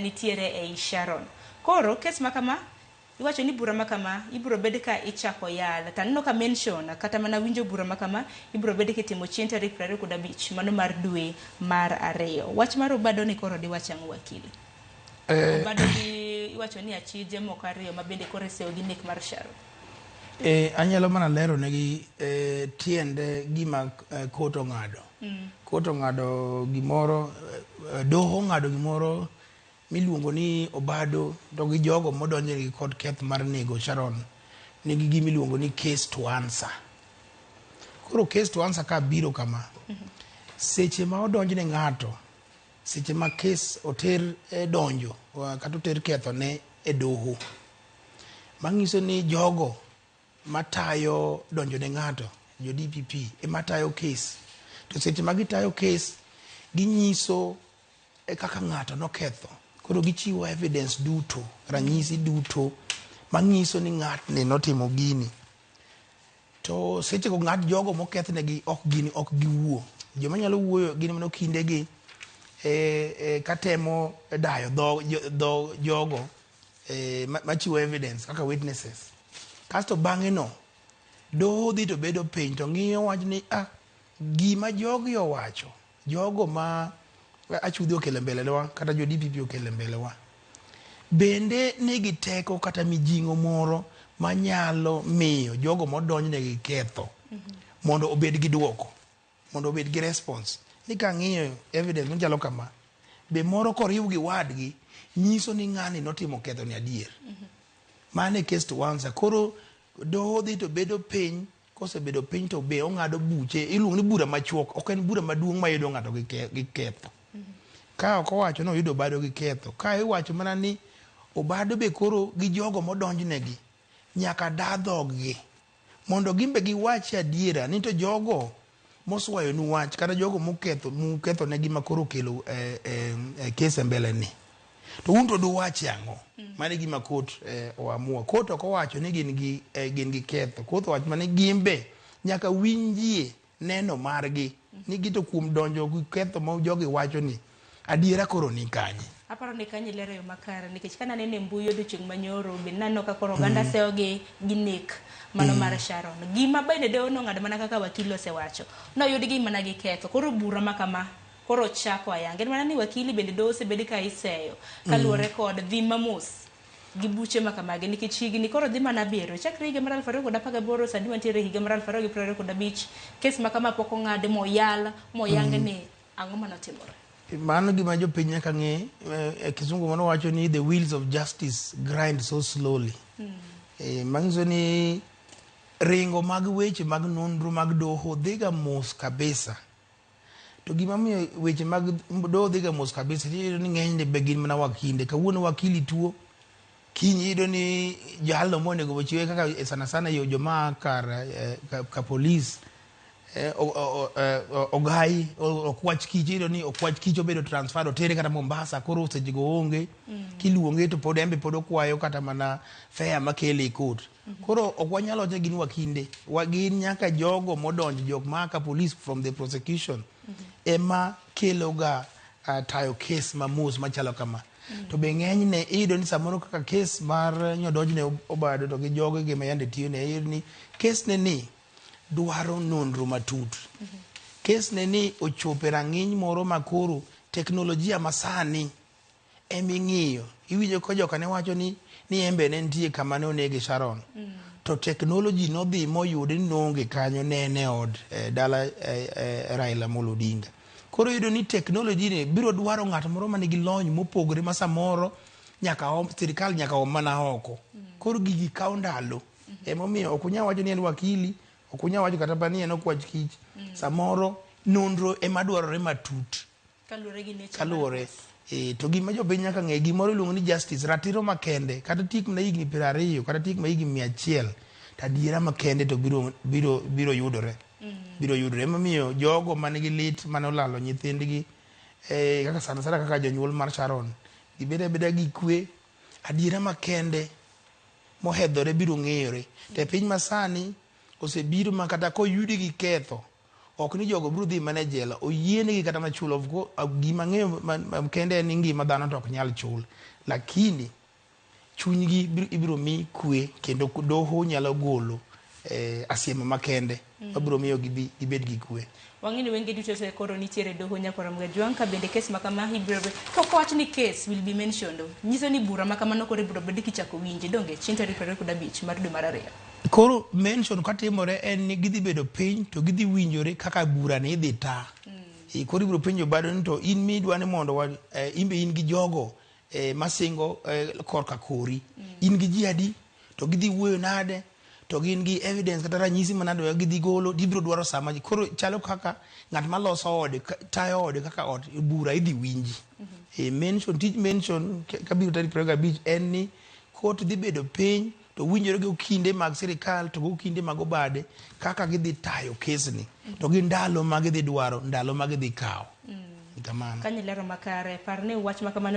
nitiere ei Sharon. Koro kes makama iwacho ni bura makama ibro bed ka ichako yal tanno ka mention kata mana winjo bura makama ibro bed kitimo chieng' tarik 25 mano mar dwe mar 2. Wach mar Obado ni koro di wachang' wakili. Obado ni iwacho ni achije moko ariyo mabende koro seyo gi nek mar Sharon. Anyalo mana lero negi tiende gima koto ng'ado. Koto ng'ado gimoro, doho ng'ado gimoro miluongo ni Obado to gi jogo modonjo kod keth mar nego Sharon nigi gima iluongo ni case to answer. Koro case to answer ka biro kama. Seche ma odonjne ng'ato, seche ma case oter donjo kata oter ketho ne e doho. Mangiso ni jogo matayo donjo ne ng'ato, jo DPP ema tayo case. To seche ma gitayo case ginyiso kaka ng'ato noketho. Koro gichiwo evidence duto, ranyisi duto manyiso ni ng'atni notimo gini. To seche ko ng'at jogo mokethnegi ok giwuo. Joma nyalo wuoyo gin mana kindegi katemo dayo dho jogo machiwo evidence kaka witnesses. Kasto bang'e no doho dhi to bedo piny to ng'iyo wach ni gima jogi owacho, jogo ma achudhi okele mbelewa kata jo DPP okele mbelewa bende nigi teko kata mijing'o moro manyalo miyo jogo modonjnegi ketho mondo obed gi duoko, mondo obed gi response. Ni ka ng'iyo evidence machalo kama, be moro koriw gi wadgi nyiso ni ng'ani notimo ketho ni adier. Mane case to answer. Koro doho dhi to bedo piny, kosebedo piny to be ong'ado buche, iluongo ni bura machuok, ok en bura maduong' ma yudo ng'ato gi ketho. Ka ok owacho no yudo Obado gi ketho, ka iwacho mana ni Obado be koro gi jogo modonjnegi nyaka dadhoggi mondo gimbe giwach adiera ni to jogo moswayo nu wach kata jogo muketho ne gima koro kelo kese mbele ni. To un to duwach ang'o? Mane gima kot oamua. Kot ok owacho ni gin gi ketho. Kot owacho mane gimbe nyaka winjie neno margi ni gito kuom donjo gi ketho ma jogi wacho ni adiera koro ni kanye. Aparo ni kanye lero yo makare nikech kana nene mbuyo odiochieng' manyoro be nano ka koro oganda seyo gi nek mano mar Sharon. Gima bende doho nong'ado mana kaka wakili osewacho. Noyud gi mana gi ketho. Koro bura makama koro chako ayanga. En mana ni wakili bende doho osebedi ka iseyo kaluwore kod dhi mamos gi buche makamage nikech higni koro dhi mana biro. Chakre higa mar 2018 sani wantiere higa mar 2025 kes makama pok ong'ad moyang ni ang'o manotimore. Mano gima jopiny nyaka ng'e, kisungu mano wacho ni the wheels of justice grind so slowly. Mangiso ni ringo mag weche mag nonro mag doho dhiga mos kabisa. To gima miyo weche mag doho dhiga mos kabisa iyudo ni ng'enyne be gin mana wakinde. Kawuono wakili tuo, kiny iyudo ni jalo monego ochiwe kaka sana sana yo joma kar ka polis ogai okwach kich, iyudo ni okwach kich obedo transfer otere kata Mombasa, koro sechego onge kiluonge to pod embe pod okwayo kata mana fare makele e court. Koro ok wanyalo wacho gin wakinde, gin nyaka jogo modonjo, jok ma ka police from the prosecution ema kelo ga tayo case mamos machalo kama. To be ng'enyne iyudo ni samoro kaka case mar nyodonjne Obado to gi jogo gima yande tiyo ne, iyudo ni case ne ni dwaro nonro matut. Case ne ni ochope rang'iny moro makoro teknolojia masani eming'iyo. Iwinjo ko joka ne wacho ni embe ne nitie kama ne onege Sharon. To technology nodhi moyude ni nonge kanyo ne od dala Raila Amolo Odinga. Koro yudo ni technology ne biro dwaro ng'at moro manigi lony mopogore ma samoro nyaka sirikal nyaka omana oko. Koro gigi kawo ndalo. Emomiyo ok unyalo wacho ni en wakili, ok unyalo wacho kata bani en okwach kich. Samoro nonro ema dwarore matut. Kaluwore to gima jopiny nyaka ng'e gimoro iluongo ni justice, ratiro makende kata tik na higni 20 kata tik ma higni 100 tadiera makende to biro yudore. Biro yudore. Emomiyo jogo manigi lit manolalo nyithindgi kaka sana sana kaka jonyuol mar Sharon gibeda beda gi kwe, adiera makende mohedhore biro ng'eyore. Te piny masani osebiro makata koyudi gi ketho ok ni jogo biro dhi mana jela oyienegi kata machul of go gima ng'eyo kende ni ngima dhano to ok nyal chul lakini chunygi ibiro mi kwe kendo doho nyalo golo asiema makende mabiro miyo gibed gi kwe. Wang'ini wenge duto to koro nitiere doho Nyakoramga Jwang ka bende kes makama ibiro to kowach ni case will be mentioned nyiso ni bura makamano koro ibiro bed kichako winje donge chieng' tarik 25 mar dwe mar ariyo. Koro mention katimore en ni gidhi bedo piny to gidhi winjore kaka bura ni idhi ta. Koro ibiro penjo bado ni to in midwa ni mondo imbe in gi jogo masingo korka kori. In gi ji adi to gidhi wuoyo nade to gin gi evidence kata ranyisi manado gidhi golo gibiro dwaro sama koro chalo kaka ng'at maloso ode tayo ode kaka ot bura idhi winji. Mention tij mention kabiro tarik 25 en ni court dhi bedo piny to winjore go kinde mag sirikal to go kinde mag obade kaka gidhi tayo kesni to gi ndalo mag gidhi dwaro ndalo mag gidhi kawo. Kamano. Kanyilero makare parne wach makamano